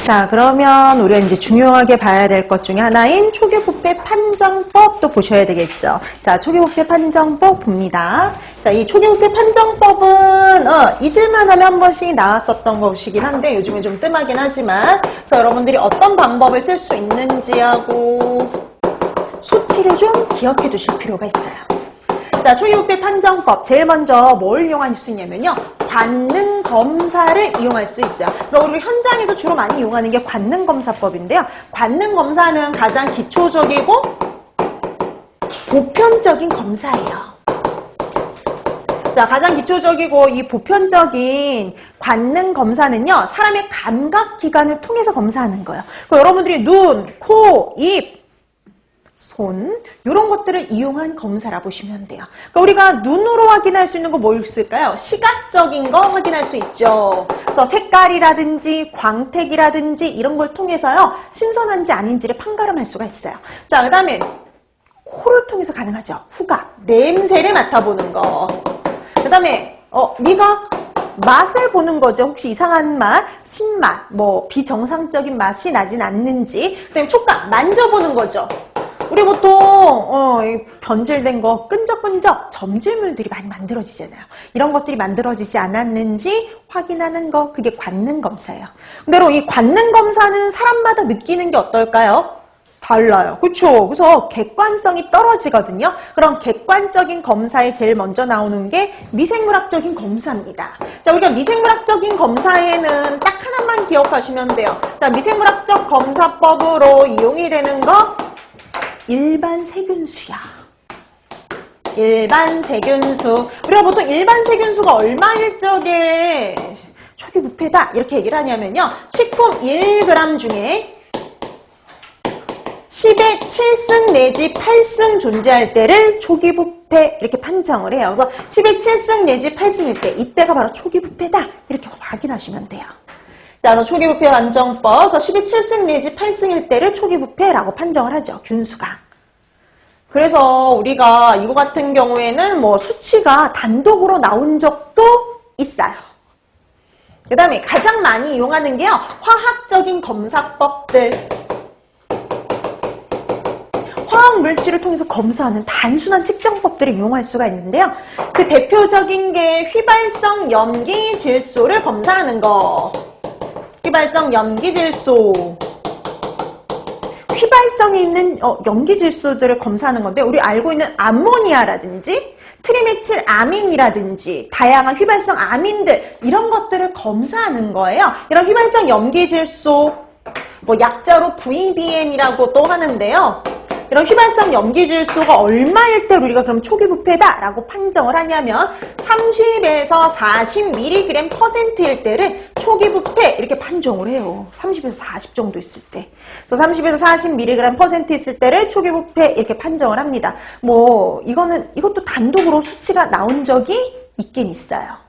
자, 그러면 우리가 이제 중요하게 봐야 될 것 중에 하나인 초기부패 판정법도 보셔야 되겠죠. 자, 초기부패 판정법 봅니다. 자, 이 초기부패 판정법은 잊을만 하면 한 번씩 나왔었던 것이긴 한데 요즘에 좀 뜸하긴 하지만, 그래서 여러분들이 어떤 방법을 쓸 수 있는지하고 수치를 좀 기억해 두실 필요가 있어요. 자, 초기부패 판정법 제일 먼저 뭘 이용할 수 있냐면요, 관능 검사를 이용할 수 있어요. 그럼 우리 현장에서 주로 많이 이용하는 게 관능 검사법인데요. 관능 검사는 가장 기초적이고 보편적인 검사예요. 자, 가장 기초적이고 이 보편적인 관능 검사는요, 사람의 감각 기관을 통해서 검사하는 거예요. 그럼 여러분들이 눈, 코, 입, 손, 이런 것들을 이용한 검사라 보시면 돼요. 그러니까 우리가 눈으로 확인할 수 있는 거 뭐 있을까요? 시각적인 거 확인할 수 있죠. 그래서 색깔이라든지 광택이라든지 이런 걸 통해서요, 신선한지 아닌지를 판가름할 수가 있어요. 자, 그 다음에 코를 통해서 가능하죠. 후각, 냄새를 맡아보는 거. 그 다음에 미각, 맛을 보는 거죠. 혹시 이상한 맛, 신맛, 뭐 비정상적인 맛이 나진 않는지. 그 다음에 촉감, 만져보는 거죠. 우리 보통 변질된 거, 끈적끈적 점질물들이 많이 만들어지잖아요. 이런 것들이 만들어지지 않았는지 확인하는 거, 그게 관능 검사예요. 근데로 이 관능 검사는 사람마다 느끼는 게 어떨까요? 달라요. 그렇죠? 그래서 객관성이 떨어지거든요. 그럼 객관적인 검사에 제일 먼저 나오는 게 미생물학적인 검사입니다. 자, 우리가 미생물학적인 검사에는 딱 하나만 기억하시면 돼요. 자, 미생물학적 검사법으로 이용이 되는 거, 일반 세균수야. 일반 세균수. 우리가 보통 일반 세균수가 얼마일 적에 초기부패다 이렇게 얘기를 하냐면요, 식품 1g 중에 10의 7승 내지 8승 존재할 때를 초기부패 이렇게 판정을 해요. 그래서 10의 7승 내지 8승일 때, 이때가 바로 초기부패다 이렇게 확인하시면 돼요. 자, 초기부패 판정법. 그래서 10의 7승 내지 8승일 때를 초기부패라고 판정을 하죠, 균수가. 그래서 우리가 이거 같은 경우에는 뭐 수치가 단독으로 나온 적도 있어요. 그 다음에 가장 많이 이용하는 게요, 화학적인 검사법들. 화학 물질을 통해서 검사하는 단순한 측정법들을 이용할 수가 있는데요. 그 대표적인 게 휘발성 염기 질소를 검사하는 거. 휘발성 염기 질소. 휘발성이 있는 염기 질소들을 검사하는 건데, 우리 알고 있는 암모니아라든지 트리메틸아민이라든지 다양한 휘발성 아민들, 이런 것들을 검사하는 거예요. 이런 휘발성 염기 질소, 뭐 약자로 VBM이라고 또 하는데요. 이런 휘발성 염기질소가 얼마일 때 우리가 그럼 초기부패다라고 판정을 하냐면 30에서 40mg%일 때를 초기부패 이렇게 판정을 해요. 30에서 40 정도 있을 때. 그래서 30에서 40mg% 있을 때를 초기부패 이렇게 판정을 합니다. 뭐 이것도 단독으로 수치가 나온 적이 있긴 있어요.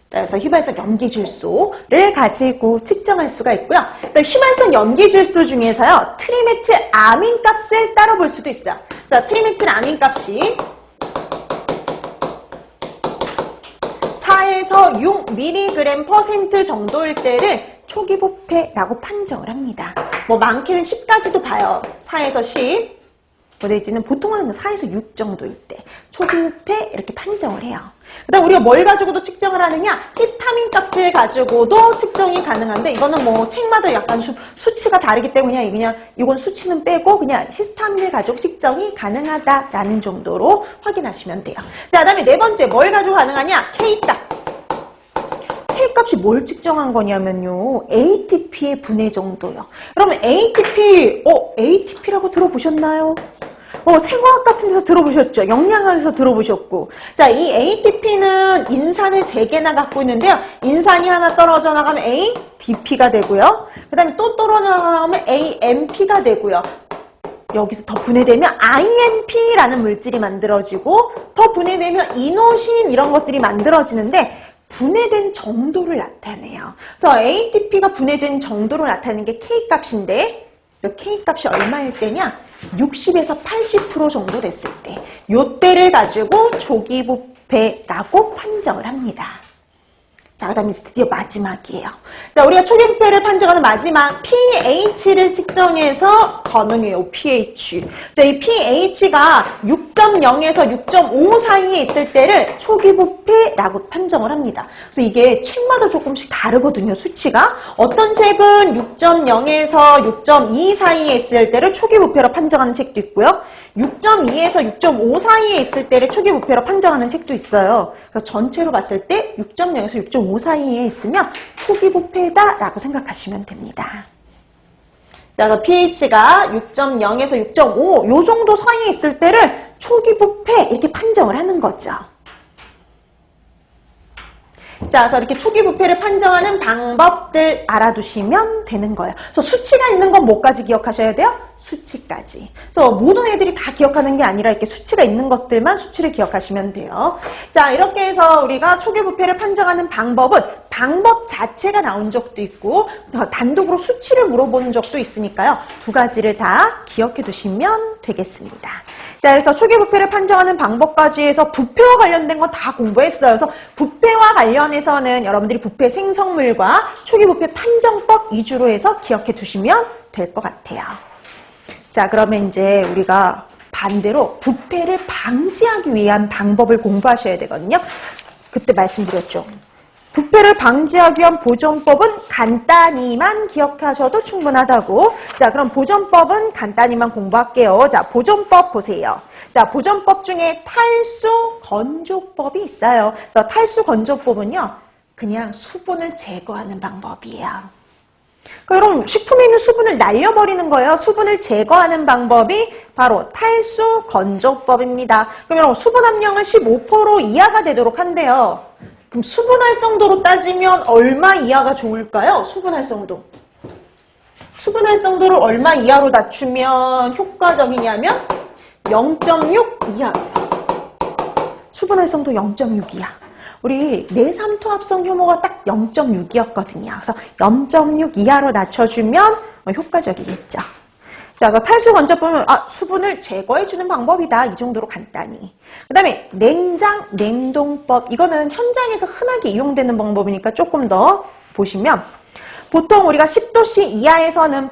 그래서 휘발성 염기질소를 가지고 측정할 수가 있고요. 휘발성 염기질소 중에서요, 트리메틸아민 값을 따로 볼 수도 있어요. 자, 트리메틸아민 값이 4에서 6mg% 정도일 때를 초기부패라고 판정을 합니다. 뭐 많게는 10까지도 봐요. 4에서 10. 내지는 보통은 4에서 6 정도일 때 초기부패 이렇게 판정을 해요. 그 다음 우리가 뭘 가지고도 측정을 하느냐, 히스타민 값을 가지고도 측정이 가능한데, 이거는 뭐 책마다 약간 수치가 다르기 때문에 그냥 이건 수치는 빼고 그냥 히스타민을 가지고 측정이 가능하다라는 정도로 확인하시면 돼요. 자, 그 다음에 네 번째 뭘 가지고 가능하냐, K값. K값이 뭘 측정한 거냐면요, ATP의 분해 정도요. 그러면 ATP라고 들어보셨나요? 생화학 같은 데서 들어보셨죠? 영양학에서 들어보셨고. 자, 이 ATP는 인산을 3개나 갖고 있는데요. 인산이 하나 떨어져 나가면 ADP가 되고요. 그 다음에 또 떨어져 나가면 AMP가 되고요. 여기서 더 분해되면 IMP라는 물질이 만들어지고, 더 분해되면 이노신 이런 것들이 만들어지는데, 분해된 정도를 나타내요. 그래서 ATP가 분해된 정도를 나타내는 게 K값인데, 이 K값이 얼마일 때냐? 60에서 80% 정도 됐을 때, 요때를 가지고 초기부패라고 판정을 합니다. 자, 그 다음에 드디어 마지막이에요. 자, 우리가 초기 부패를 판정하는 마지막 pH를 측정해서 가능해요. pH. 자, 이 pH가 6.0에서 6.5 사이에 있을 때를 초기 부패라고 판정을 합니다. 그래서 이게 책마다 조금씩 다르거든요. 수치가. 어떤 책은 6.0에서 6.2 사이에 있을 때를 초기 부패로 판정하는 책도 있고요. 6.2에서 6.5 사이에 있을 때를 초기 부패로 판정하는 책도 있어요. 그래서 전체로 봤을 때 6.0에서 6.5 사이에 있으면 초기 부패다라고 생각하시면 됩니다. 자, 그래서 pH가 6.0에서 6.5 요 정도 사이에 있을 때를 초기 부패 이렇게 판정을 하는 거죠. 자, 그래서 이렇게 초기 부패를 판정하는 방법들 알아두시면 되는 거예요. 그래서 수치가 있는 건 뭐까지 기억하셔야 돼요? 수치까지. 그래서 모든 애들이 다 기억하는 게 아니라 이렇게 수치가 있는 것들만 수치를 기억하시면 돼요. 자, 이렇게 해서 우리가 초기 부패를 판정하는 방법은 방법 자체가 나온 적도 있고 단독으로 수치를 물어보는 적도 있으니까요. 두 가지를 다 기억해 두시면 되겠습니다. 자, 그래서 초기 부패를 판정하는 방법까지 해서 부패와 관련된 건 다 공부했어요. 그래서 부패와 관련해서는 여러분들이 부패 생성물과 초기 부패 판정법 위주로 해서 기억해 두시면 될 것 같아요. 자, 그러면 이제 우리가 반대로 부패를 방지하기 위한 방법을 공부하셔야 되거든요. 그때 말씀드렸죠. 부패를 방지하기 위한 보존법은 간단히만 기억하셔도 충분하다고. 자, 그럼 보존법은 간단히만 공부할게요. 자, 보존법 보세요. 자, 보존법 중에 탈수 건조법이 있어요. 그래서 탈수 건조법은요, 그냥 수분을 제거하는 방법이에요. 그러니까 여러분, 식품에 있는 수분을 날려버리는 거예요. 수분을 제거하는 방법이 바로 탈수 건조법입니다. 그럼 여러분, 수분 함량은 15% 이하가 되도록 한대요. 그럼 수분 활성도로 따지면 얼마 이하가 좋을까요? 수분 활성도. 수분 활성도를 얼마 이하로 낮추면 효과적이냐면 0.6 이하예요. 수분 활성도 0.6 이하. 우리 내삼투합성 효모가 딱 0.6이었거든요. 그래서 0.6 이하로 낮춰주면 효과적이겠죠. 자, 그 탈수 건조법은 수분을 제거해주는 방법이다. 이 정도로 간단히. 그 다음에 냉장, 냉동법. 이거는 현장에서 흔하게 이용되는 방법이니까 조금 더 보시면 보통 우리가 10도씨 이하에서는